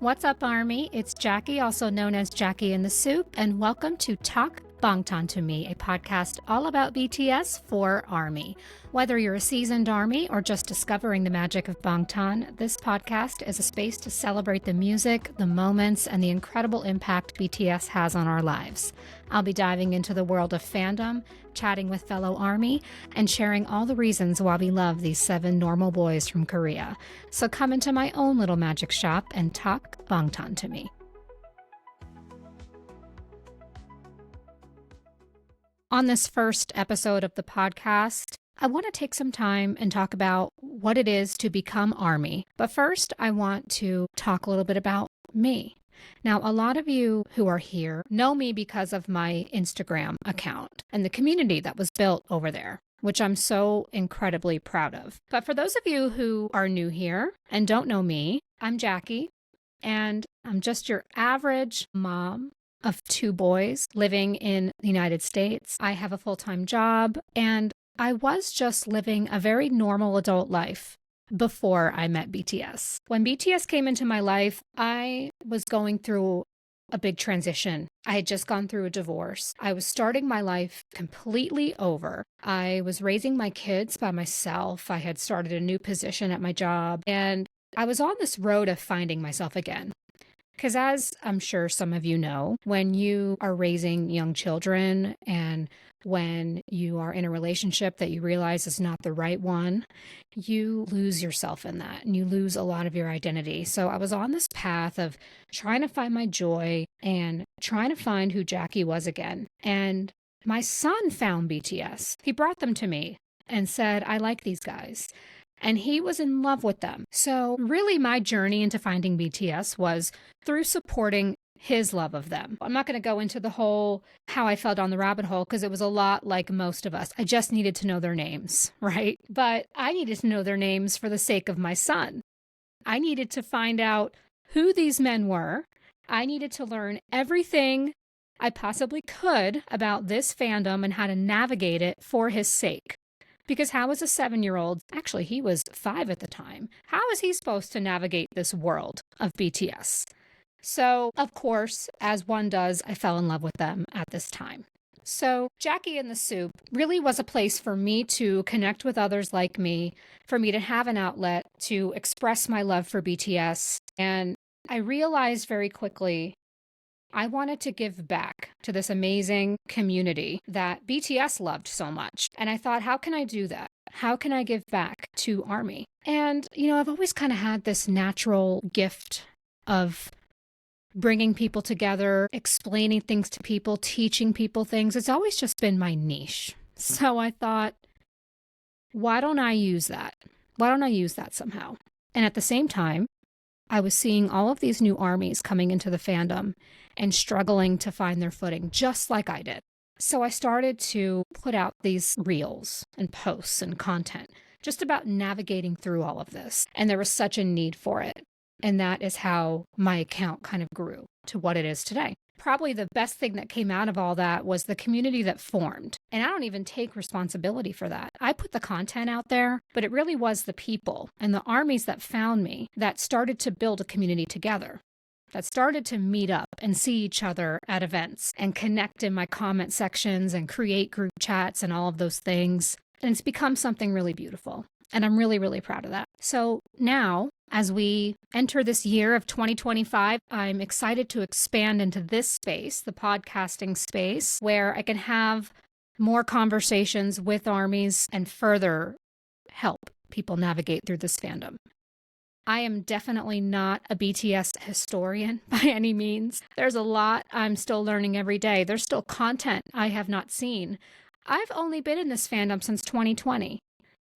What's up, Army? It's Jackie, also known as Jackie in the Soup, and welcome to Talk Bangtan to Me, a podcast all about BTS for Army. Whether you're a seasoned Army or just discovering the magic of Bangtan, this podcast is a space to celebrate the music, the moments, and the incredible impact BTS has on our lives. I'll be diving into the world of fandom, chatting with fellow Army, and sharing all the reasons why we love these 7 normal boys from Korea. So come into my own little magic shop and talk Bangtan to me. On this first episode of the podcast, I want to take some time and talk about what it is to become Army. But first, I want to talk a little bit about me. Now, a lot of you who are here know me because of my Instagram account and the community that was built over there, which I'm so incredibly proud of. But for those of you who are new here and don't know me, I'm Jackie, and I'm just your average mom of 2 boys living in the United States. I have a full-time job, and I was just living a very normal adult life before I met BTS. When BTS came into my life, I was going through a big transition. I had just gone through a divorce. I was starting my life completely over. I was raising my kids by myself. I had started a new position at my job, and I was on this road of finding myself again. Because as I'm sure some of you know, when you are raising young children and when you are in a relationship that you realize is not the right one, you lose yourself in that and you lose a lot of your identity. So I was on this path of trying to find my joy and trying to find who Jackie was again. And my son found BTS. He brought them to me and said, I like these guys. And he was in love with them. So really my journey into finding BTS was through supporting his love of them. I'm not going to go into the whole how I fell down the rabbit hole because it was a lot like most of us. I just needed to know their names, right? But I needed to know their names for the sake of my son. I needed to find out who these men were. I needed to learn everything I possibly could about this fandom and how to navigate it for his sake. Because how is a 7-year-old, actually he was 5 at the time, how is he supposed to navigate this world of BTS? So, of course, as one does, I fell in love with them at this time. So, Jackie in the Soup really was a place for me to connect with others like me, for me to have an outlet to express my love for BTS. And I realized very quickly I wanted to give back to this amazing community that BTS loved so much. And I thought, how can I do that? How can I give back to Army? And, I've always kind of had this natural gift of bringing people together, explaining things to people, teaching people things. It's always just been my niche. So I thought, why don't I use that? Why don't I use that somehow? And at the same time, I was seeing all of these new armies coming into the fandom and struggling to find their footing, just like I did. So I started to put out these reels and posts and content just about navigating through all of this. And there was such a need for it. And that is how my account kind of grew to what it is today. Probably the best thing that came out of all that was the community that formed. And I don't even take responsibility for that. I put the content out there, but it really was the people and the armies that found me that started to build a community together, that started to meet up and see each other at events and connect in my comment sections and create group chats and all of those things. And it's become something really beautiful. And I'm really, really proud of that. So now, as we enter this year of 2025, I'm excited to expand into this space, the podcasting space, where I can have more conversations with armies and further help people navigate through this fandom. I am definitely not a BTS historian by any means. There's a lot I'm still learning every day. There's still content I have not seen. I've only been in this fandom since 2020.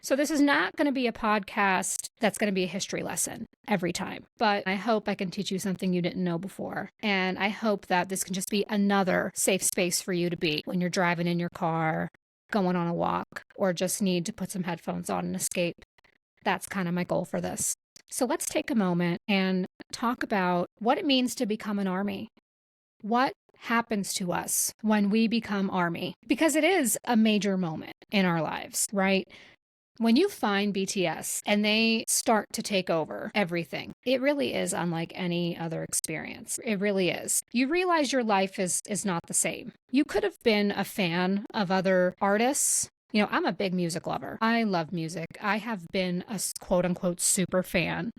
So this is not going to be a podcast that's going to be a history lesson every time. But I hope I can teach you something you didn't know before. And I hope that this can just be another safe space for you to be when you're driving in your car, going on a walk, or just need to put some headphones on and escape. That's kind of my goal for this. So let's take a moment and talk about what it means to become an army. What happens to us when we become army? Because it is a major moment in our lives, right? When you find BTS and they start to take over everything, it really is unlike any other experience. It really is. You realize your life is not the same. You could have been a fan of other artists. You know, I'm a big music lover. I love music. I have been a quote unquote super fan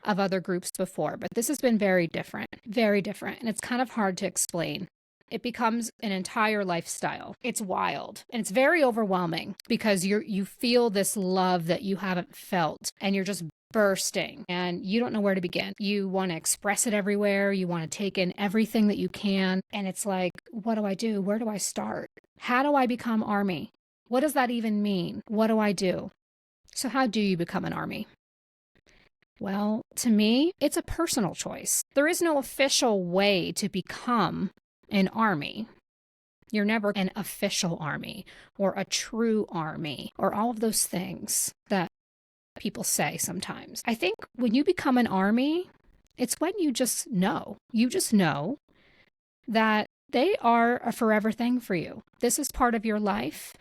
of other groups before, but this has been very different, and it's kind of hard to explain. It becomes an entire lifestyle. It's wild and it's very overwhelming because you feel this love that you haven't felt and you're just bursting and you don't know where to begin. You want to express it everywhere. You want to take in everything that you can. And it's like, what do I do? Where do I start? How do I become ARMY? What does that even mean? What do I do? So how do you become an ARMY? Well, to me, it's a personal choice. There is no official way to become an ARMY. You're never an official ARMY or a true ARMY or all of those things that people say sometimes. I think when you become an ARMY, it's when you just know. You just know that they are a forever thing for you. This is part of your life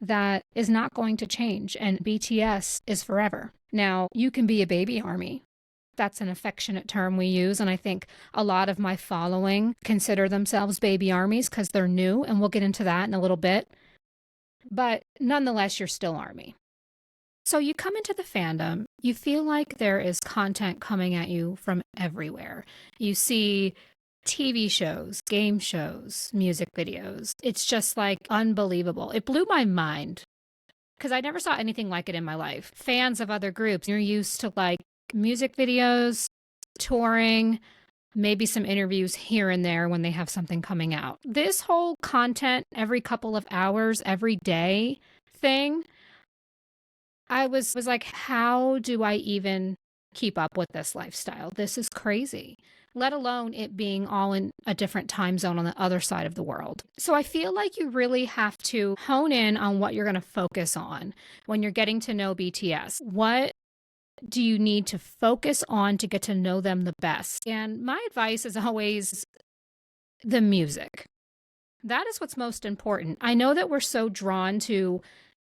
that is not going to change, and BTS is forever. Now, you can be a baby ARMY. That's an affectionate term we use, and I think a lot of my following consider themselves baby ARMYs because they're new, and we'll get into that in a little bit. But nonetheless, you're still ARMY. So you come into the fandom, you feel like there is content coming at you from everywhere. You see TV shows, game shows, music videos. It's just like unbelievable. It blew my mind because I never saw anything like it in my life. Fans of other groups, you're used to like music videos, touring, maybe some interviews here and there when they have something coming out. This whole content every couple of hours, every day thing, I was like, how do I even keep up with this lifestyle? This is crazy, let alone it being all in a different time zone on the other side of the world. So I feel like you really have to hone in on what you're going to focus on when you're getting to know BTS. What do you need to focus on to get to know them the best? And my advice is always the music. That is what's most important. I know that we're so drawn to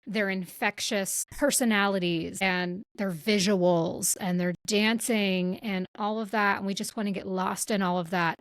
their infectious personalities and their visuals and their dancing and all of that. And we just want to get lost in all of that.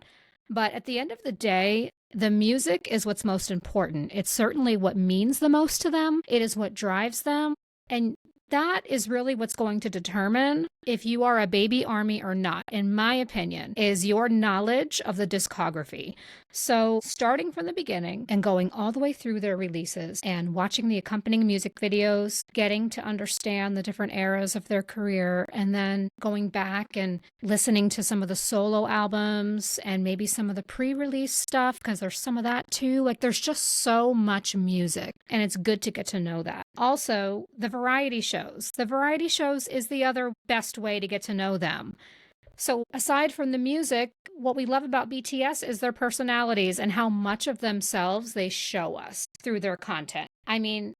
But at the end of the day, the music is what's most important. It's certainly what means the most to them. It is what drives them. And that is really what's going to determine if you are a baby ARMY or not, in my opinion, is your knowledge of the discography. So starting from the beginning and going all the way through their releases and watching the accompanying music videos, getting to understand the different eras of their career, and then going back and listening to some of the solo albums and maybe some of the pre-release stuff, because there's some of that too. Like there's just so much music, and it's good to get to know that. Also, the variety shows. The variety shows is the other best way to get to know them. So aside from the music, what we love about BTS is their personalities and how much of themselves they show us through their content. I mean,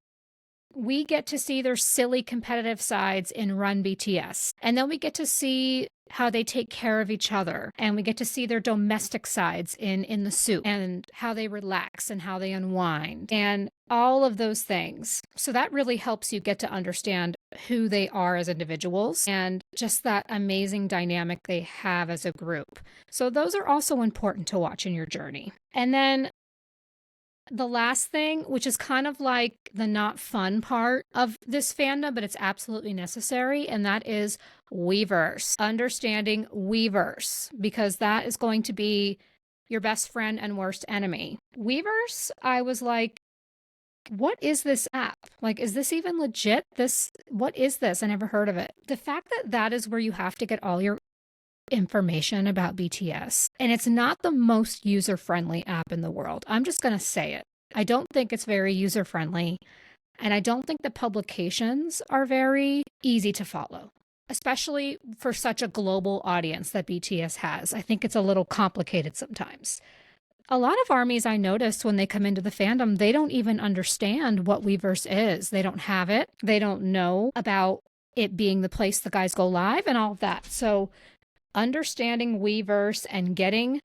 we get to see their silly competitive sides in Run BTS. And then we get to see how they take care of each other. And we get to see their domestic sides in the soup and how they relax and how they unwind and all of those things. So that really helps you get to understand who they are as individuals and just that amazing dynamic they have as a group. So those are also important to watch in your journey. And then the last thing, which is kind of like the not fun part of this fandom, but it's absolutely necessary, and that is Weverse. Understanding Weverse, because that is going to be your best friend and worst enemy. Weverse, I was like, what is this app? Like, is this even legit? What is this? I never heard of it. The fact that that is where you have to get all your information about BTS, and it's not the most user-friendly app in the world. I'm just going to say it. I don't think it's very user-friendly, and I don't think the publications are very easy to follow, especially for such a global audience that BTS has. I think it's a little complicated sometimes. A lot of ARMYs I noticed when they come into the fandom, they don't even understand what Weverse is. They don't have it. They don't know about it being the place the guys go live and all of that. So understanding Weverse and getting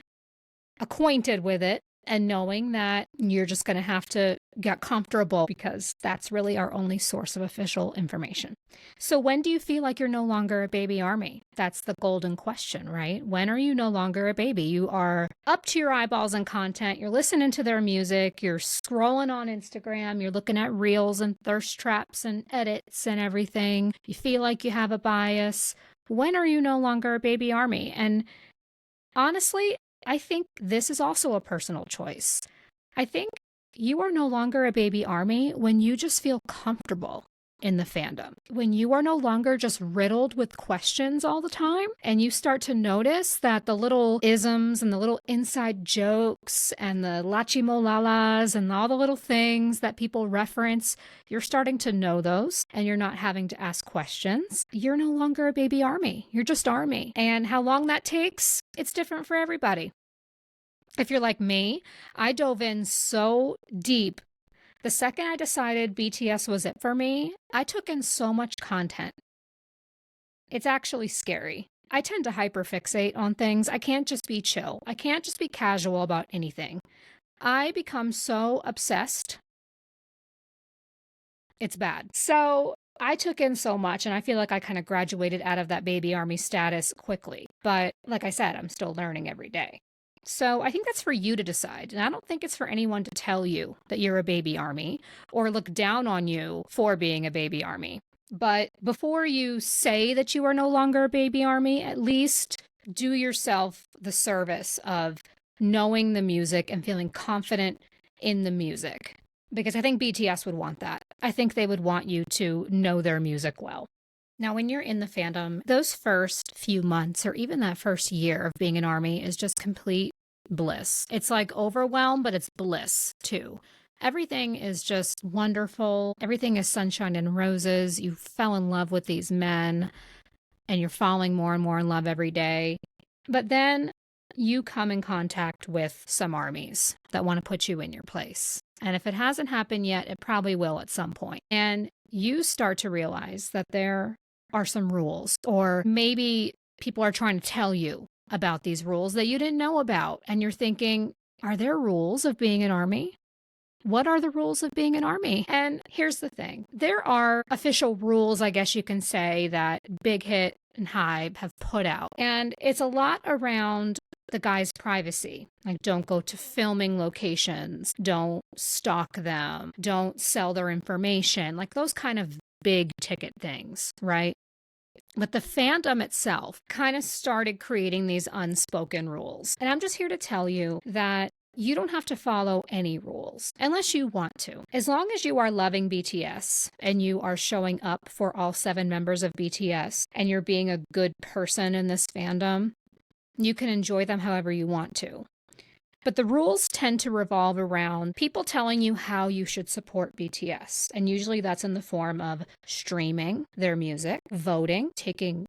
acquainted with it and knowing that you're just going to have to get comfortable because that's really our only source of official information. So when do you feel like you're no longer a baby army? That's the golden question, right? When are you no longer a baby? You are up to your eyeballs in content. You're listening to their music. You're scrolling on Instagram. You're looking at reels and thirst traps and edits and everything. You feel like you have a bias. When are you no longer a baby army? And honestly, I think this is also a personal choice. I think you are no longer a baby army when you just feel comfortable in the fandom. When you are no longer just riddled with questions all the time and you start to notice that the little isms and the little inside jokes and the lachimolalas and all the little things that people reference, you're starting to know those and you're not having to ask questions. You're no longer a baby army. You're just army. And how long that takes, it's different for everybody. If you're like me, I dove in so deep. The second I decided BTS was it for me, I took in so much content. It's actually scary. I tend to hyperfixate on things. I can't just be chill. I can't just be casual about anything. I become so obsessed. It's bad. So I took in so much, and I feel like I kind of graduated out of that baby army status quickly. But like I said, I'm still learning every day. So I think that's for you to decide. And I don't think it's for anyone to tell you that you're a baby army or look down on you for being a baby army. But before you say that you are no longer a baby army, at least do yourself the service of knowing the music and feeling confident in the music. Because I think BTS would want that. I think they would want you to know their music well. Now, when you're in the fandom, those first few months or even that first year of being an army is just complete bliss. It's like overwhelm, but it's bliss too. Everything is just wonderful. Everything is sunshine and roses. You fell in love with these men and you're falling more and more in love every day. But then you come in contact with some armies that want to put you in your place. And if it hasn't happened yet, it probably will at some point. And you start to realize that there are some rules, or maybe people are trying to tell you about these rules that you didn't know about. And you're thinking, are there rules of being an army? What are the rules of being an army? And here's the thing. There are official rules, I guess you can say, that Big Hit and Hybe have put out. And it's a lot around the guy's privacy. Like, don't go to filming locations, don't stalk them, don't sell their information, like those kind of big ticket things, right? But the fandom itself kind of started creating these unspoken rules. And I'm just here to tell you that you don't have to follow any rules unless you want to. As long as you are loving BTS and you are showing up for all 7 members of BTS and you're being a good person in this fandom, you can enjoy them however you want to. But the rules tend to revolve around people telling you how you should support BTS. And usually that's in the form of streaming their music, voting, taking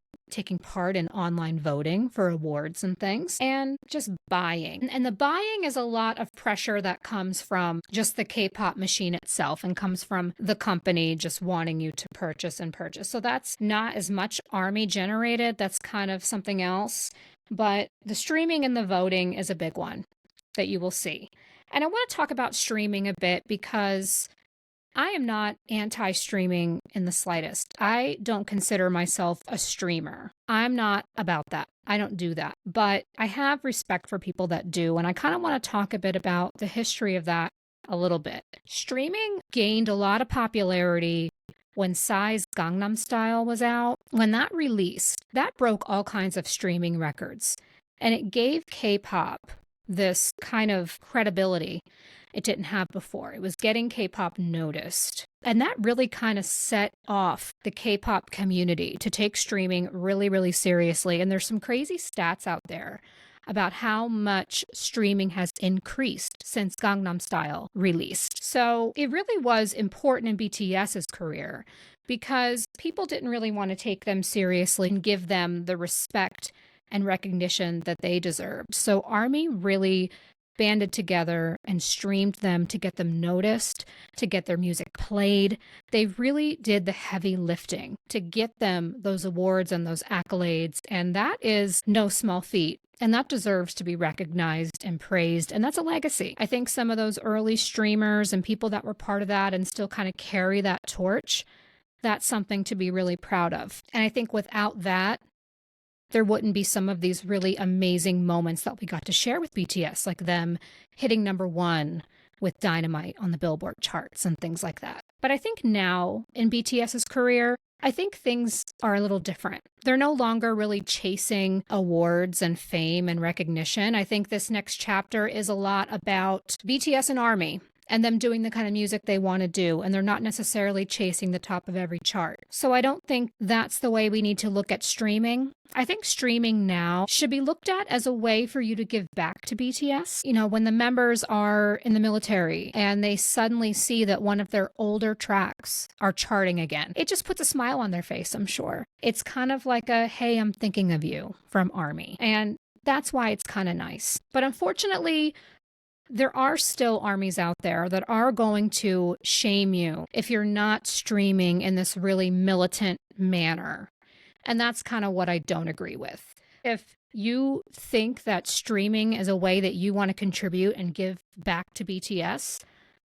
part in online voting for awards and things, and just buying. And the buying is a lot of pressure that comes from just the K-pop machine itself and comes from the company just wanting you to purchase and purchase. So that's not as much army generated. That's kind of something else. But the streaming and the voting is a big one that you will see. And I want to talk about streaming a bit because I am not anti-streaming in the slightest. I don't consider myself a streamer. I'm not about that. I don't do that. But I have respect for people that do. And I kind of want to talk a bit about the history of that a little bit. Streaming gained a lot of popularity when Psy's Gangnam Style was out. When that released, that broke all kinds of streaming records. And it gave K-pop this kind of credibility it didn't have before. It was getting K-pop noticed. And that really kind of set off the K-pop community to take streaming really, really seriously. And there's some crazy stats out there about how much streaming has increased since Gangnam Style released. So it really was important in BTS's career because people didn't really want to take them seriously and give them the respect and recognition that they deserved. So ARMY really banded together and streamed them to get them noticed, to get their music played. They really did the heavy lifting to get them those awards and those accolades. And that is no small feat. And that deserves to be recognized and praised. And that's a legacy. I think some of those early streamers and people that were part of that and still kind of carry that torch, that's something to be really proud of. And I think without that, there wouldn't be some of these really amazing moments that we got to share with BTS, like them hitting #1 with Dynamite on the Billboard charts and things like that. But I think now in BTS's career, I think things are a little different. They're no longer really chasing awards and fame and recognition. I think this next chapter is a lot about BTS and ARMY and them doing the kind of music they want to do, and they're not necessarily chasing the top of every chart. So I don't think that's the way we need to look at streaming. I think streaming now should be looked at as a way for you to give back to BTS. You know, when the members are in the military and they suddenly see that one of their older tracks are charting again, it just puts a smile on their face, I'm sure. It's kind of like a, hey, I'm thinking of you from ARMY. And that's why it's kind of nice. But unfortunately, there are still armies out there that are going to shame you if you're not streaming in this really militant manner. And that's kind of what I don't agree with. If you think that streaming is a way that you want to contribute and give back to BTS,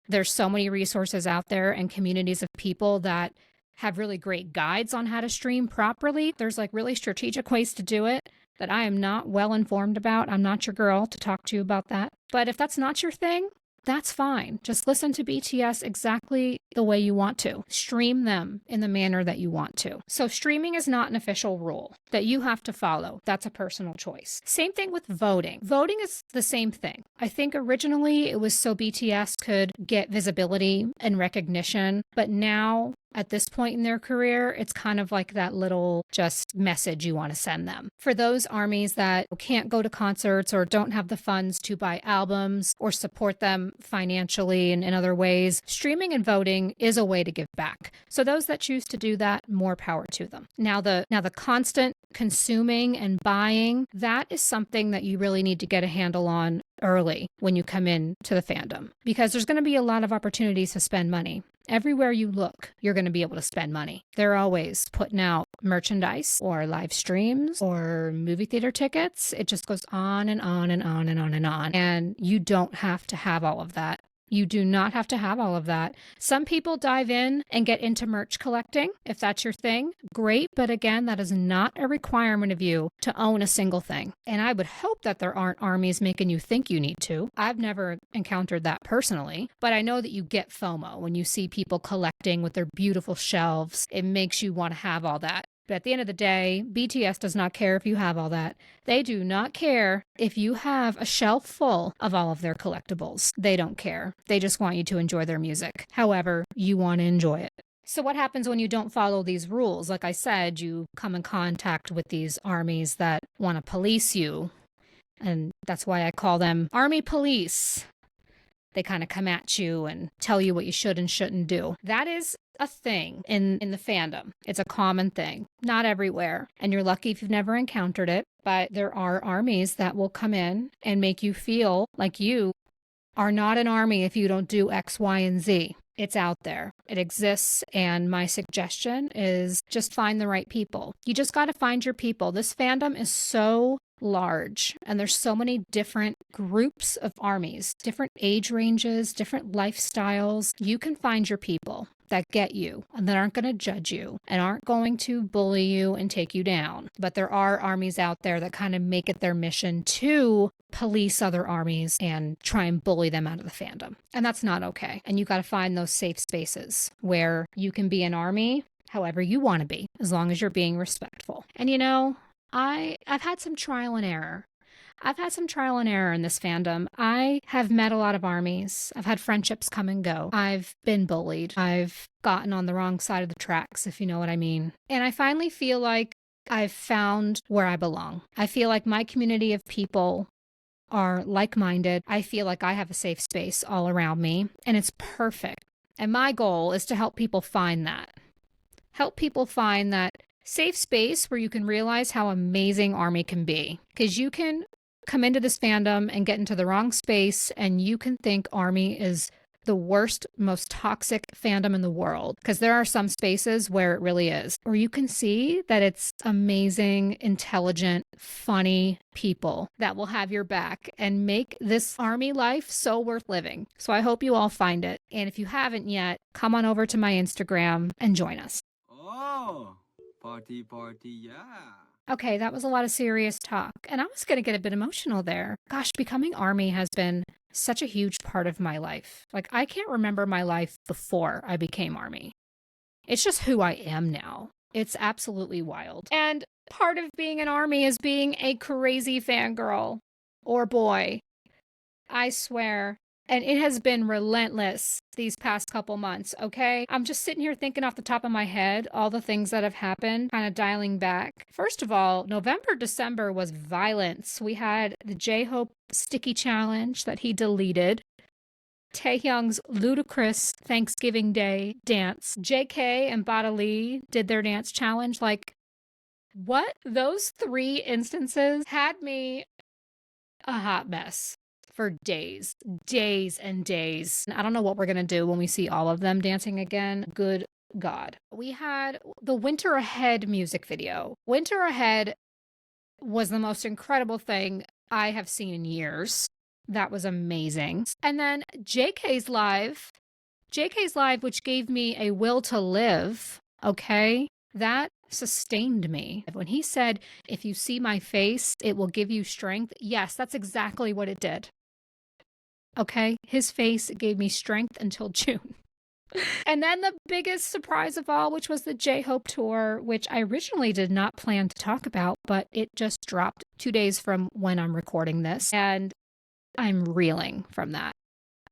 there's so many resources out there and communities of people that have really great guides on how to stream properly. There's like really strategic ways to do it that I am not well informed about. I'm not your girl to talk to you about that. But if that's not your thing, that's fine. Just listen to BTS exactly the way you want to. Stream them in the manner that you want to. So streaming is not an official rule that you have to follow. That's a personal choice. Same thing with voting. Voting is the same thing. I think originally it was so BTS could get visibility and recognition, but now at this point in their career, it's kind of like that little just message you want to send them. For those armies that can't go to concerts or don't have the funds to buy albums or support them financially and in other ways, streaming and voting is a way to give back. So those that choose to do that, more power to them. Now the constant consuming and buying, that is something that you really need to get a handle on early when you come in to the fandom, because there's going to be a lot of opportunities to spend money. Everywhere you look, you're going to be able to spend money. They're always putting out merchandise or live streams or movie theater tickets. It just goes on and on and on and on and on. And you don't have to have all of that. You do not have to have all of that. Some people dive in and get into merch collecting. If that's your thing, great. But again, that is not a requirement of you to own a single thing. And I would hope that there aren't armies making you think you need to. I've never encountered that personally, but I know that you get FOMO when you see people collecting with their beautiful shelves. It makes you want to have all that. But at the end of the day, BTS does not care if you have all that. They do not care if you have a shelf full of all of their collectibles. They don't care. They just want you to enjoy their music. However, you want to enjoy it. So what happens when you don't follow these rules? Like I said, you come in contact with these armies that want to police you. And that's why I call them army police. They kind of come at you and tell you what you should and shouldn't do. That is a thing in the fandom. It's a common thing. Not everywhere. And you're lucky if you've never encountered it. But there are armies that will come in and make you feel like you are not an army if you don't do X, Y, and Z. It's out there. It exists. And my suggestion is just find the right people. You just got to find your people. This fandom is so large and there's so many different groups of armies, different age ranges, different lifestyles. You can find your people that get you and that aren't going to judge you and aren't going to bully you and take you down. But there are armies out there that kind of make it their mission to police other armies and try and bully them out of the fandom. And that's not okay. And you got to find those safe spaces where you can be an army however you want to be, as long as you're being respectful. And you know, I've had some trial and error. I've had some trial and error in this fandom. I have met a lot of armies. I've had friendships come and go. I've been bullied. I've gotten on the wrong side of the tracks, if you know what I mean. And I finally feel like I've found where I belong. I feel like my community of people are like-minded. I feel like I have a safe space all around me, and it's perfect. And my goal is to help people find that. Help people find that safe space where you can realize how amazing ARMY can be. Because you can come into this fandom and get into the wrong space and you can think ARMY is the worst, most toxic fandom in the world, because there are some spaces where it really is, where you can see that it's amazing, intelligent, funny people that will have your back and make this army life so worth living. So I hope you all find it. And if you haven't yet, come on over to my Instagram and join us. Oh, party, yeah. Okay, that was a lot of serious talk. And I was going to get a bit emotional there. Gosh, becoming Army has been such a huge part of my life. Like, I can't remember my life before I became Army. It's just who I am now. It's absolutely wild. And part of being an Army is being a crazy fangirl or boy. I swear. And it has been relentless these past couple months, okay? I'm just sitting here thinking off the top of my head all the things that have happened, kind of dialing back. First of all, November, December was violence. We had the J-Hope Sticky Challenge that he deleted. Taehyung's ludicrous Thanksgiving Day dance. JK and Bada Lee did their dance challenge. Like, what? Those 3 instances had me a hot mess for days and days. I don't know what we're going to do when we see all of them dancing again. Good God. We had the Winter Ahead music video. Winter Ahead was the most incredible thing I have seen in years. That was amazing. And then JK's live, which gave me a will to live, okay? That sustained me. When he said, if you see my face, it will give you strength. Yes, that's exactly what it did. Okay, his face gave me strength until June. And then the biggest surprise of all, which was the J-Hope tour, which I originally did not plan to talk about, but it just dropped 2 days from when I'm recording this. And I'm reeling from that.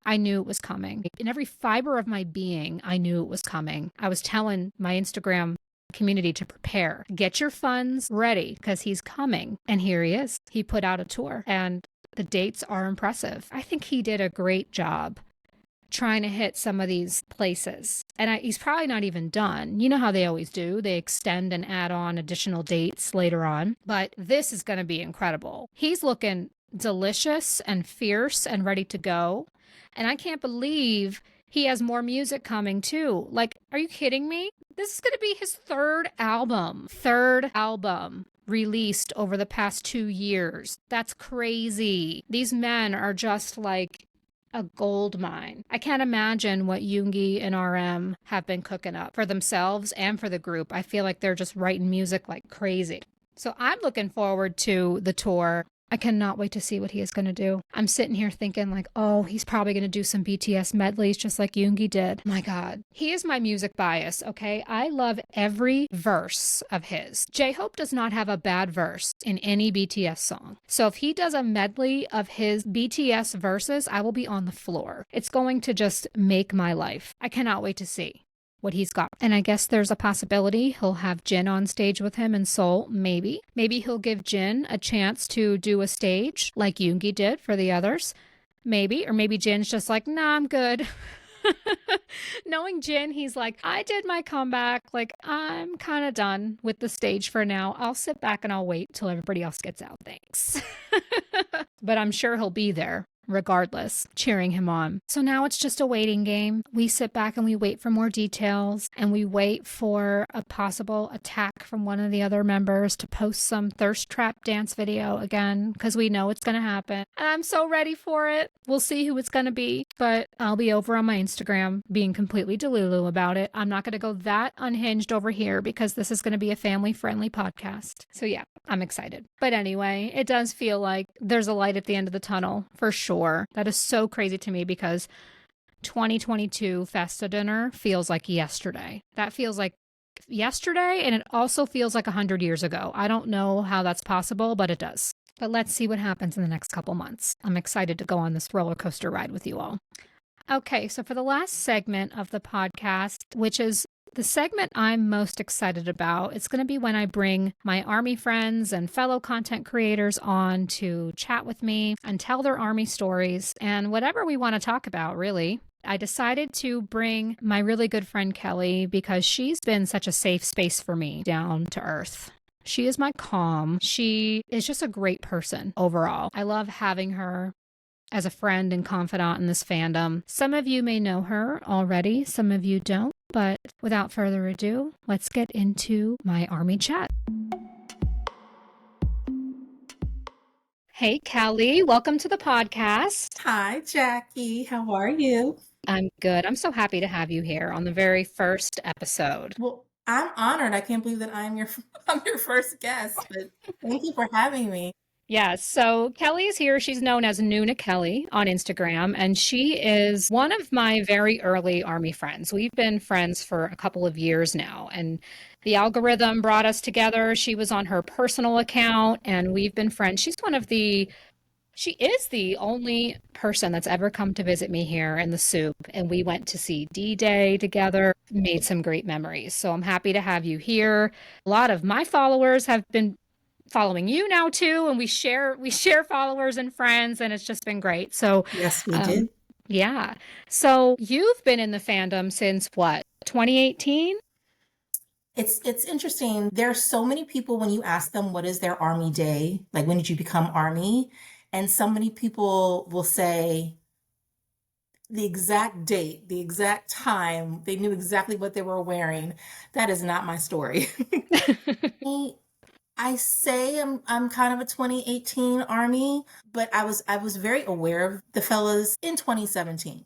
I knew it was coming. In every fiber of my being, I knew it was coming. I was telling my Instagram community to prepare. Get your funds ready because he's coming. And here he is. He put out a tour and the dates are impressive. I think he did a great job trying to hit some of these places. And he's probably not even done. You know how they always do. They extend and add on additional dates later on. But this is going to be incredible. He's looking delicious and fierce and ready to go. And I can't believe he has more music coming too. Like, are you kidding me? This is going to be his third album released over the past 2 years. That's crazy. These men are just like a gold mine. I can't imagine what Yoongi and RM have been cooking up for themselves and for the group. I feel like they're just writing music like crazy. So I'm looking forward to the tour. I cannot wait to see what he is going to do. I'm sitting here thinking like, oh, he's probably going to do some BTS medleys just like Yoongi did. My God. He is my music bias, okay? I love every verse of his. J-Hope does not have a bad verse in any BTS song. So if he does a medley of his BTS verses, I will be on the floor. It's going to just make my life. I cannot wait to see what he's got. And I guess there's a possibility he'll have Jin on stage with him in Seoul, maybe. Maybe he'll give Jin a chance to do a stage like Yoongi did for the others. Maybe. Or maybe Jin's just like, nah, I'm good. Knowing Jin, he's like, I did my comeback. Like, I'm kind of done with the stage for now. I'll sit back and I'll wait till everybody else gets out. Thanks. But I'm sure he'll be there regardless, cheering him on. So now it's just a waiting game. We sit back and we wait for more details and we wait for a possible attack from one of the other members to post some thirst trap dance video again, because we know it's going to happen. And I'm so ready for it. We'll see who it's going to be, but I'll be over on my Instagram being completely delulu about it. I'm not going to go that unhinged over here because this is going to be a family-friendly podcast. So yeah, I'm excited. But anyway, it does feel like there's a light at the end of the tunnel for sure. That is so crazy to me because 2022 Festa dinner feels like yesterday. That feels like yesterday, and it also feels like 100 years ago. I don't know how that's possible, but it does. But let's see what happens in the next couple months. I'm excited to go on this roller coaster ride with you all. Okay, so for the last segment of the podcast, which is the segment I'm most excited about, it's going to be when I bring my Army friends and fellow content creators on to chat with me and tell their Army stories and whatever we want to talk about, really. I decided to bring my really good friend Kelly because she's been such a safe space for me, down to earth. She is my calm. She is just a great person overall. I love having her as a friend and confidant in this fandom. Some of you may know her already, some of you don't. But without further ado, let's get into my Army chat. Hey, Kelly, welcome to the podcast. Hi, Jackie. How are you? I'm good. I'm so happy to have you here on the very first episode. Well, I'm honored. I can't believe that I'm your first guest, but thank you for having me. Yeah, so Kelly is here. She's known as NoonaKelly on Instagram, and she is one of my very early Army friends. We've been friends for a couple of years now, and the algorithm brought us together. She was on her personal account, and we've been friends. She is the only person that's ever come to visit me here in the soup, and we went to see D-Day together, made some great memories. So I'm happy to have you here. A lot of my followers have been following you now too, and we share followers and friends, and it's just been great. So Yes, we did. yeah. So you've been in the fandom since what, 2018? It's interesting. There are so many people when you ask them what is their Army day, like when did you become Army? And so many people will say the exact date, the exact time, they knew exactly what they were wearing. That is not my story. I say I'm kind of a 2018 Army, but I was very aware of the fellas in 2017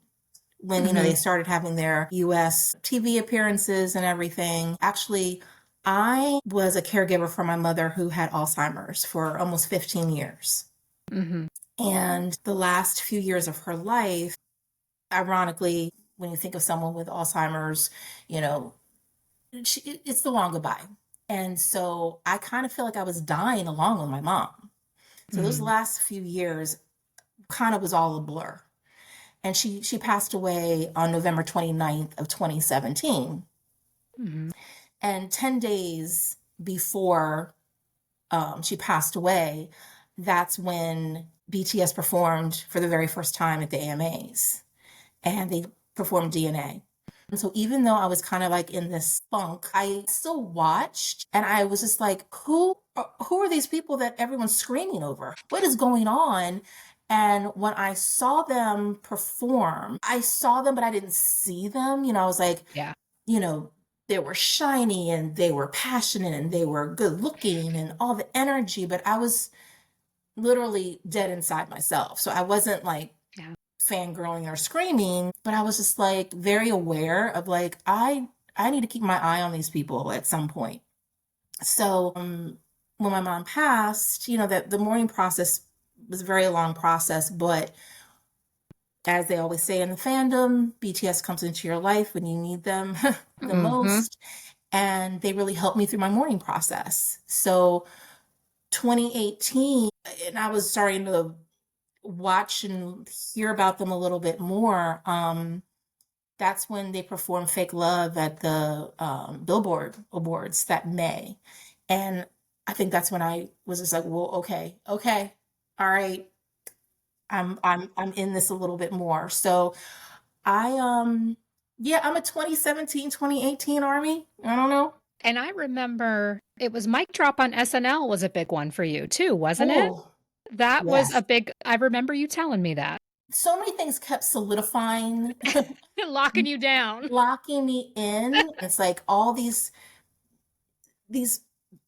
when they started having their US TV appearances and everything. Actually, I was a caregiver for my mother who had Alzheimer's for almost 15 years. Mm-hmm. And the last few years of her life, ironically, when you think of someone with Alzheimer's, it's the long goodbye. And so I kind of feel like I was dying along with my mom. So those last few years kind of was all a blur. And she passed away on November 29th of 2017. Mm-hmm. And 10 days before she passed away, that's when BTS performed for the very first time at the AMAs. And they performed DNA. And so even though I was kind of like in this funk, I still watched, and I was just like, who are these people that everyone's screaming over? What is going on? And when I saw them perform, I saw them, but I didn't see them. I was like, Yeah. They were shiny and they were passionate and they were good looking and all the energy, but I was literally dead inside myself. So I wasn't like fangirling or screaming, but I was just like very aware of like, I need to keep my eye on these people at some point. So when my mom passed, that the mourning process was a very long process, but as they always say in the fandom, BTS comes into your life when you need them the most. And they really helped me through my mourning process. So 2018, and I was starting to watch and hear about them a little bit more. That's when they performed Fake Love at the Billboard Awards that May. And I think that's when I was just like, well, okay, all right. I'm in this a little bit more. So I'm a 2017, 2018 Army. I don't know. And I remember it was Mic Drop on SNL was a big one for you too, wasn't it? That was a big, I remember you telling me that. So many things kept solidifying. Locking you down. Locking me in. It's like all these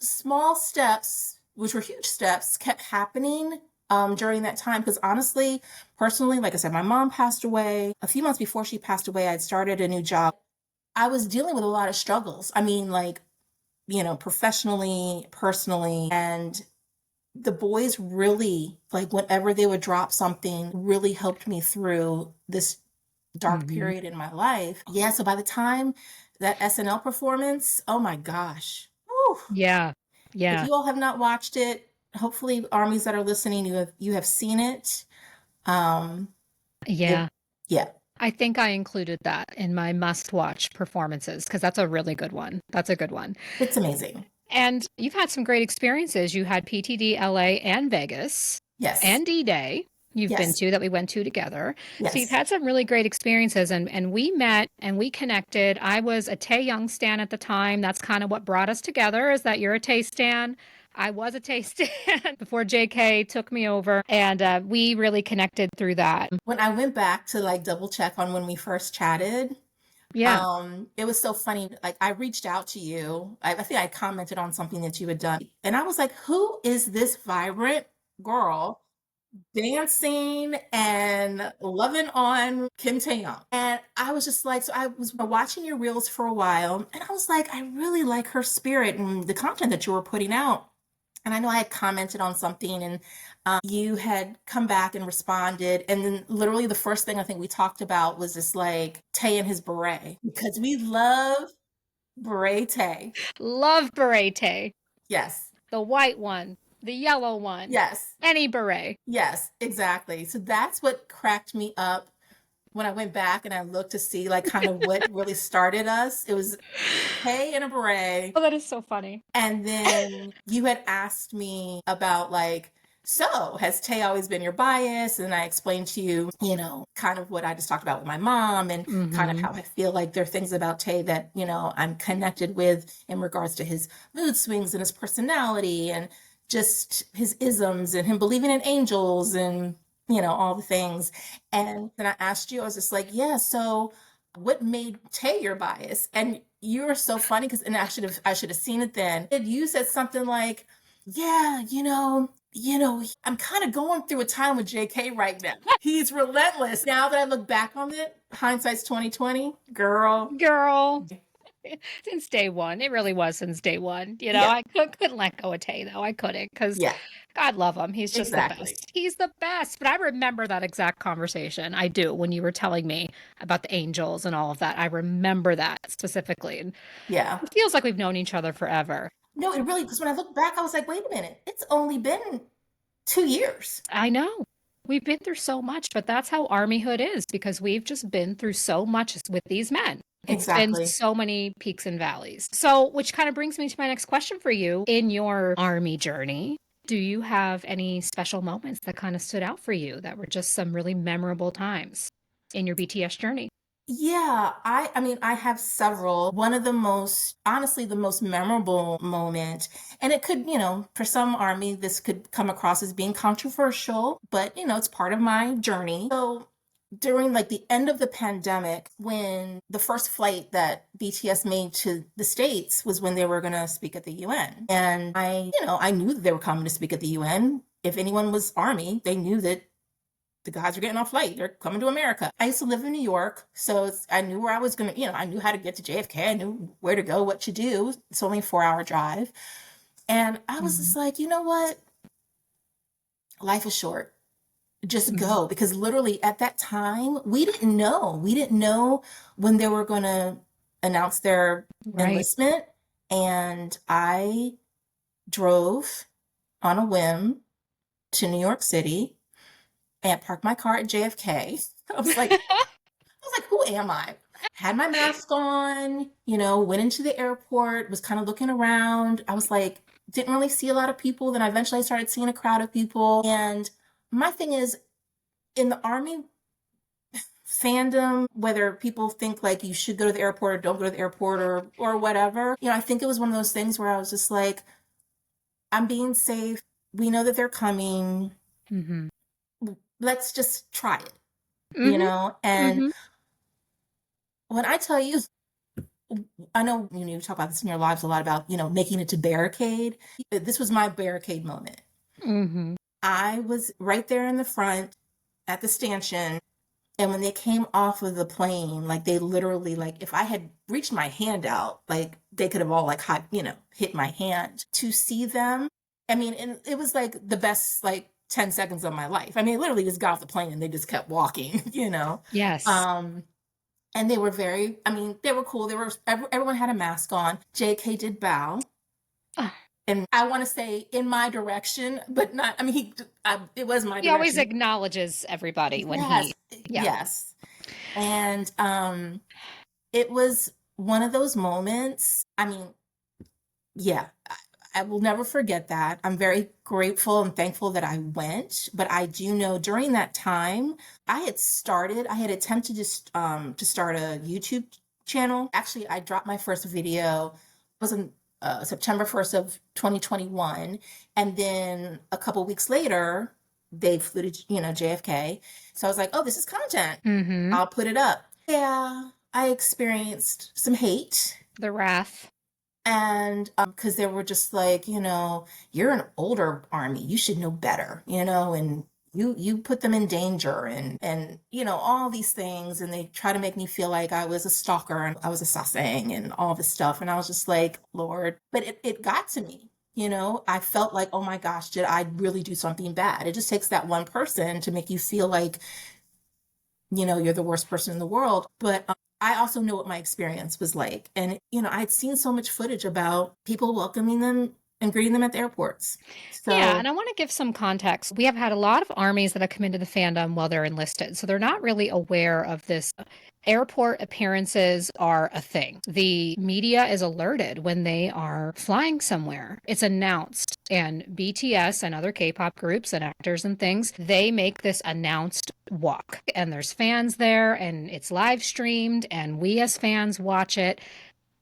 small steps, which were huge steps, kept happening during that time. Because honestly, personally, like I said, my mom passed away. A few months before she passed away, I'd started a new job. I was dealing with a lot of struggles. I mean, like, professionally, personally, and the boys really, like, whenever they would drop something, really helped me through this dark period in my life. Yeah, so by the time that SNL performance, oh my gosh. Whew. Yeah. If you all have not watched it, hopefully armies that are listening, you have seen it. Yeah. Yeah. I think I included that in my must-watch performances because that's a really good one. That's a good one. It's amazing. And you've had some great experiences. You had PTD LA and Vegas. Yes. And D-Day you've been to that we went to together. Yes. So you've had some really great experiences and we met and we connected. I was a Tae Young stan at the time. That's kind of what brought us together is that you're a Tae stan. I was a Tay stan before JK took me over, and we really connected through that. When I went back to like double check on when we first chatted, Yeah. it was so funny. Like I reached out to you. I think I commented on something that you had done. And I was like, who is this vibrant girl dancing and loving on Kim Taeyong? And I was just like, so I was watching your reels for a while and I was like, I really like her spirit and the content that you were putting out. And I know I had commented on something and you had come back and responded. And then literally the first thing I think we talked about was just like Tay and his beret, because we love beret Tay. Love beret Tay. Yes. The white one, the yellow one. Yes. Any beret. Yes, exactly. So that's what cracked me up when I went back and I looked to see like kind of what really started us. It was Tay and a beret. Oh, that is so funny. And then you had asked me about like, so has Tay always been your bias? And I explained to you, you know, kind of what I just talked about with my mom and kind of how I feel like there are things about Tay that, you know, I'm connected with in regards to his mood swings and his personality and just his isms and him believing in angels and, you know, all the things. And then I asked you, I was just like, yeah, so what made Tay your bias? And you were so funny because, and I should have seen it then. You said something like, yeah, you know, I'm kind of going through a time with JK right now. He's relentless. Now that I look back on it, hindsight's 2020, girl. Since day one. It really was since day one. You know, I couldn't let go of Tay, though. I couldn't because God love him. He's just the best. He's the best. But I remember that exact conversation. I do. When you were telling me about the angels and all of that. I remember that specifically. And it feels like we've known each other forever. No, it really, because when I look back, I was like, wait a minute. It's only been 2 years. I know. We've been through so much, but that's how Armyhood is because we've just been through so much with these men. It's been so many peaks and valleys. So, which kind of brings me to my next question for you. In your Army journey, do you have any special moments that kind of stood out for you that were just some really memorable times in your BTS journey? Yeah, I mean, I have several. One of the most, honestly, the most memorable moment, and it could, you know, for some Army, this could come across as being controversial, but, you know, it's part of my journey. So during like the end of the pandemic, when the first flight that BTS made to the States was when they were going to speak at the UN. And I knew that they were coming to speak at the UN. If anyone was Army, they knew that the guys are getting off flight. They're coming to America. I used to live in New York, so I knew where I was going to, I knew how to get to JFK. I knew where to go, what to do. It's only a 4-hour drive. And I was just like, you know what? Life is short. Just go. Because literally at that time, we didn't know. We didn't know when they were going to announce their enlistment. And I drove on a whim to New York City and parked my car at JFK. I was like, who am I? Had my mask on, went into the airport, was kind of looking around. I was like, didn't really see a lot of people. Then I eventually started seeing a crowd of people. And my thing is, in the Army fandom, whether people think like you should go to the airport or don't go to the airport or whatever, I think it was one of those things where I was just like, I'm being safe. We know that they're coming. Mm-hmm. Let's just try it, And when I tell you, I know you talk about this in your lives a lot about, making it to barricade. This was my barricade moment. Mm-hmm. I was right there in the front at the stanchion. And when they came off of the plane, like they literally, like if I had reached my hand out, like they could have all like, hit my hand. To see them, I mean, and it was like the best, like 10 seconds of my life. I mean, I literally just got off the plane and they just kept walking, Yes. And they were they were cool. Everyone had a mask on. JK did bow. And I want to say in my direction, but not, it was my direction. He always acknowledges everybody when Yes. And it was one of those moments. I will never forget that. I'm very grateful and thankful that I went, but I do know during that time, I had attempted to start a YouTube channel. Actually, I dropped my first video. Wasn't September 1st of 2021. And then a couple weeks later, they flew to, JFK. So I was like, oh, this is content. Mm-hmm. I'll put it up. Yeah, I experienced some hate. The wrath. And because they were just like, you're an older army, you should know better, and you put them in danger and all these things, and they try to make me feel like I was a stalker and I was a sasaeng and all this stuff, and I was just like, Lord. But it got to me. I felt like, oh my gosh, did I really do something bad? It just takes that one person to make you feel like you're the worst person in the world. But I also know what my experience was like. And, I'd seen so much footage about people welcoming them and greeting them at the airports. So, yeah, and I want to give some context. We have had a lot of armies that have come into the fandom while they're enlisted, so they're not really aware of this. Airport appearances are a thing. The media is alerted when they are flying somewhere. It's announced, and BTS and other K-pop groups and actors and things, they make this announced walk, and there's fans there, and it's live streamed, and we as fans watch it.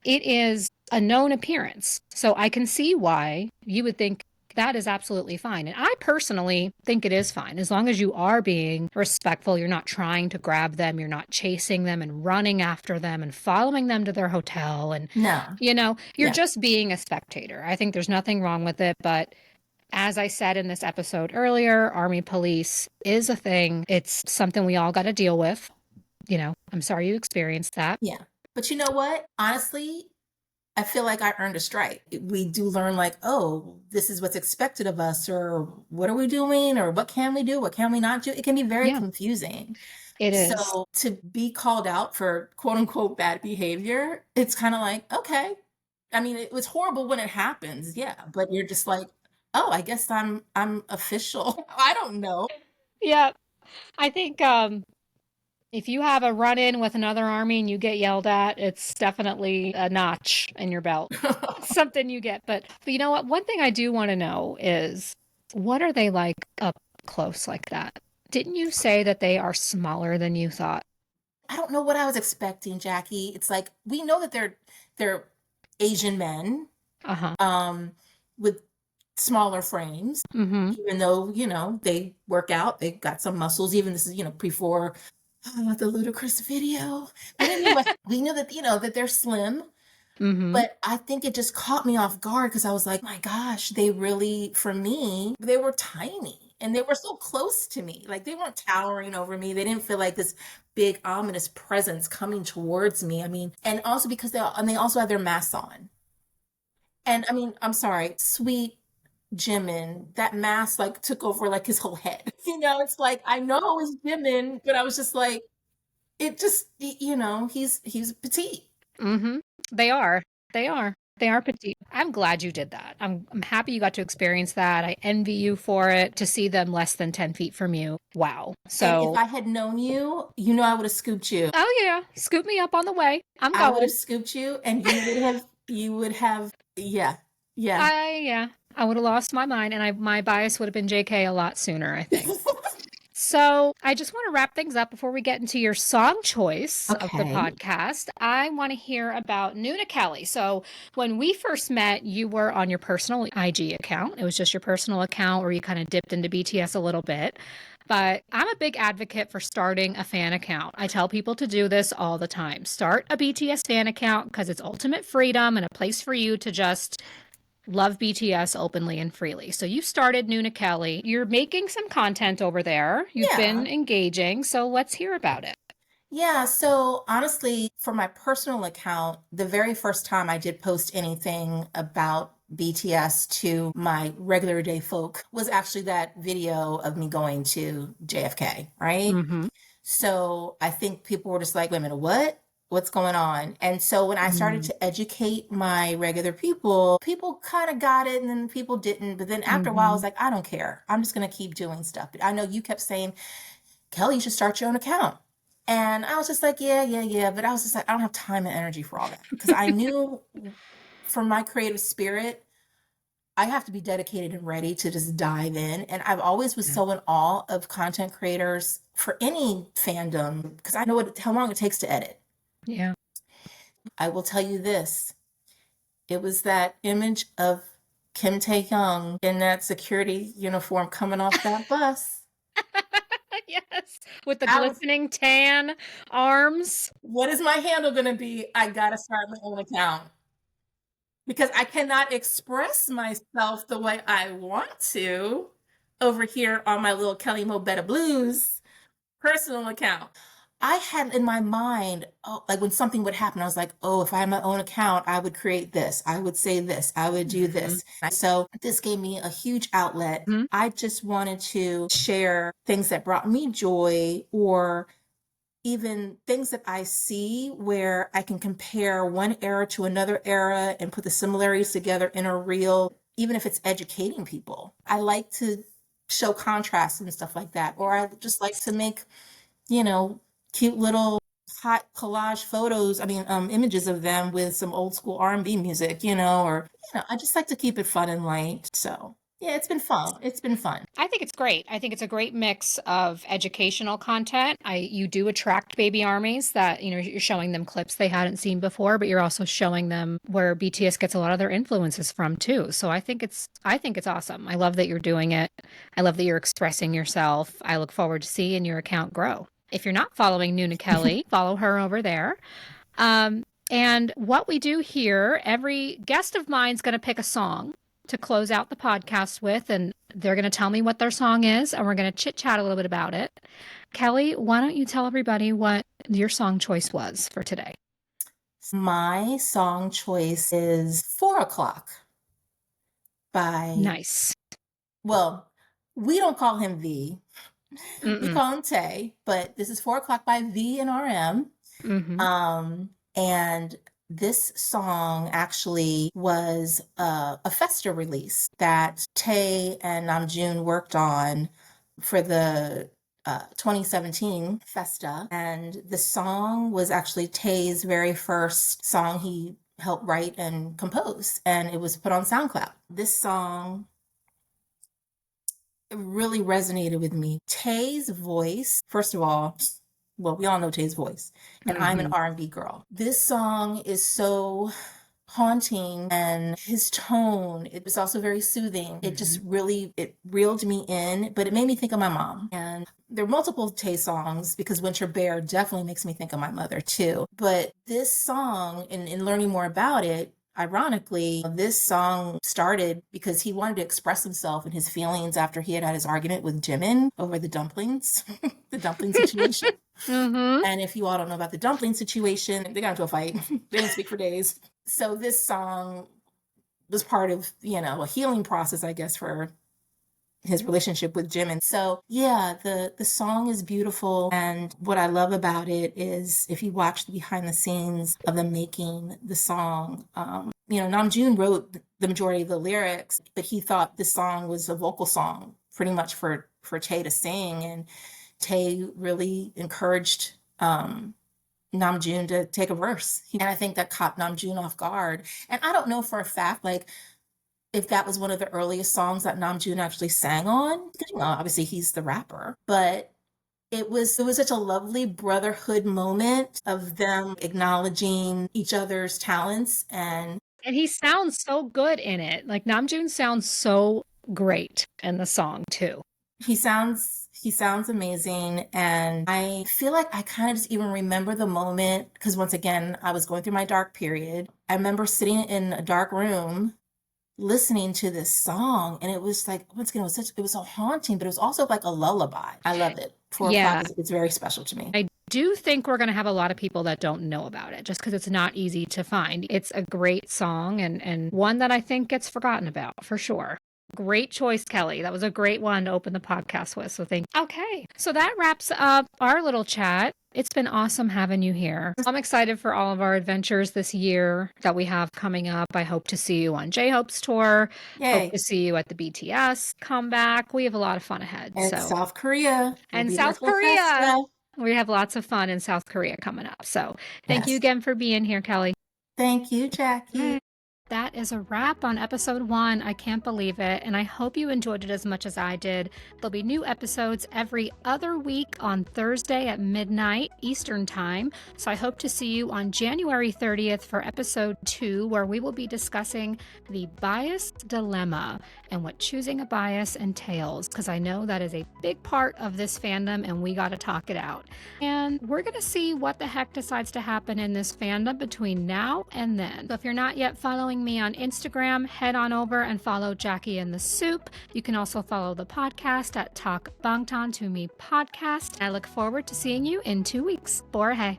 It is a known appearance. So I can see why you would think that is absolutely fine. And I personally think it is fine. As long as you are being respectful, you're not trying to grab them, you're not chasing them and running after them and following them to their hotel. And, no. You're just being a spectator. I think there's nothing wrong with it. But as I said in this episode earlier, Army police is a thing. It's something we all got to deal with. I'm sorry you experienced that. Yeah. But you know what? Honestly, I feel like I earned a stripe. We do learn like, oh, this is what's expected of us, or what are we doing, or what can we do, what can we not do? It can be very confusing. It is. So to be called out for quote unquote bad behavior, it's kind of like, okay. I mean, it was horrible when it happens, yeah, but you're just like, oh, I guess I'm official. I don't know. Yeah. I think if you have a run-in with another army and you get yelled at, it's definitely a notch in your belt. Something you get. But you know what? One thing I do want to know is, what are they like up close like that? Didn't you say that they are smaller than you thought? I don't know what I was expecting, Jackie. It's like, we know that they're Asian men, with smaller frames, even though, they work out, they got some muscles. Even this is, before the ludicrous video. But anyway, we knew that, that they're slim. But I think it just caught me off guard because I was like, my gosh, they really, for me, they were tiny. And they were so close to me. Like, they weren't towering over me. They didn't feel like this big, ominous presence coming towards me. I mean, and also because they also had their masks on. And I mean, I'm sorry, sweet Jimin, that mask like took over like his whole head. It's like, I know it was Jimin, but I was just like, it just, he's petite. They are. They are. They are petite. I'm glad you did that. I'm happy you got to experience that. I envy you for it, to see them less than 10 feet from you. Wow. So and if I had known you, I would have scooped you. Oh yeah. Scoop me up on the way. I'm going. I would have scooped you, and you would have, yeah. I would have lost my mind, and my bias would have been JK a lot sooner, I think. So I just want to wrap things up before we get into your song choice of the podcast. I want to hear about NoonaKelly. So when we first met, you were on your personal IG account. It was just your personal account where you kind of dipped into BTS a little bit. But I'm a big advocate for starting a fan account. I tell people to do this all the time. Start a BTS fan account because it's ultimate freedom and a place for you to just love BTS openly and freely. So you started NoonaKelly. You're making some content over there. You've been engaging. So let's hear about it. Yeah. So honestly, for my personal account, the very first time I did post anything about BTS to my regular day folk was actually that video of me going to JFK, right? So I think people were just like, wait a minute, what? What's going on? And so when I started to educate my regular people kind of got it and then people didn't. But then after a while, I was like, I don't care. I'm just going to keep doing stuff. But I know you kept saying, Kelly, you should start your own account. And I was just like, yeah. But I was just like, I don't have time and energy for all that. Because I knew from my creative spirit, I have to be dedicated and ready to just dive in. And I've always was so in awe of content creators for any fandom because I know how long it takes to edit. Yeah. I will tell you this. It was that image of Kim Tae-young in that security uniform coming off that bus. Yes, with the I was, glistening tan arms. what is my handle going to be? I got to start my own account because I cannot express myself the way I want to over here on my little Kelly Mo Better Blues personal account. I had in my mind, oh, like when something would happen, I was like, oh, if I had my own account, I would create this. I would say this. I would do this. So this gave me a huge outlet. Mhm. I just wanted to share things that brought me joy or even things that I see where I can compare one era to another era and put the similarities together in a reel, even if it's educating people. I like to show contrast and stuff like that. Or I just like to make, you know, cute little hot collage photos, images of them with some old school R&B music, I just like to keep it fun and light. So yeah, it's been fun. It's been fun. I think it's great. I think it's a great mix of educational content. You do attract baby armies that, you're showing them clips they hadn't seen before, but you're also showing them where BTS gets a lot of their influences from too. So I think it's awesome. I love that you're doing it. I love that you're expressing yourself. I look forward to seeing your account grow. If you're not following NoonaKelly, follow her over there. And what we do here, every guest of mine's going to pick a song to close out the podcast with, and they're going to tell me what their song is, and we're going to chit chat a little bit about it. Kelly, why don't you tell everybody what your song choice was for today? My song choice is 4 o'clock by... Nice. Well, we don't call him V. We call him Tay, but this is 4 o'clock by V and RM. And this song actually was a Festa release that Tay and Namjoon worked on for the 2017 Festa. And the song was actually Tay's very first song he helped write and compose, and it was put on SoundCloud. This song really resonated with me. Tay's voice, first of all, well, we all know Tay's voice, and I'm an R&B girl. This song is so haunting, and his tone, it was also very soothing. It just really, it reeled me in, but it made me think of my mom. And there are multiple Tay songs because Winter Bear definitely makes me think of my mother too. But this song, in learning more about it, ironically, this song started because he wanted to express himself and his feelings after he had his argument with Jimin over the dumplings, the dumpling situation. And if you all don't know about the dumpling situation, they got into a fight. They didn't speak for days. So this song was part of, a healing process, I guess, for his relationship with Jimin. So yeah, the song is beautiful. And what I love about it is if you watch the behind the scenes of them making the song, Namjoon wrote the majority of the lyrics, but he thought this song was a vocal song pretty much for Tay to sing. And Tay really encouraged Namjoon to take a verse. And I think that caught Namjoon off guard. And I don't know for a fact, if that was one of the earliest songs that Namjoon actually sang on, because, obviously he's the rapper, but it was such a lovely brotherhood moment of them acknowledging each other's talents. And he sounds so good in it. Like Namjoon sounds so great in the song too. He sounds amazing. And I feel like I kind of just even remember the moment, because once again, I was going through my dark period. I remember sitting in a dark room listening to this song, and it was like, once again, it was so haunting, but it was also like a lullaby. I love it. 4 o'clock is very special to me. I do think we're going to have a lot of people that don't know about it just because it's not easy to find. It's a great song and one that I think gets forgotten about for sure. Great choice, Kelly. That was a great one to open the podcast with. So thank you. Okay. So that wraps up our little chat. It's been awesome having you here. I'm excited for all of our adventures this year that we have coming up. I hope to see you on J-Hope's tour. Yay. Hope to see you at the BTS comeback. We have a lot of fun ahead. And South Korea. And South Korea. We have lots of fun in South Korea coming up. So thank you again for being here, Kelly. Thank you, Jackie. That is a wrap on episode 1. I can't believe it, and I hope you enjoyed it as much as I did. There'll be new episodes every other week on Thursday at midnight Eastern Time, so I hope to see you on January 30th for episode 2, where we will be discussing the bias dilemma and what choosing a bias entails, because I know that is a big part of this fandom, and we got to talk it out. And we're going to see what the heck decides to happen in this fandom between now and then. So if you're not yet following me on Instagram, head on over and follow Jackie and the Soup. You can also follow the podcast at Talk Bangtan to Me Podcast. I look forward to seeing you in 2 weeks. Borhe.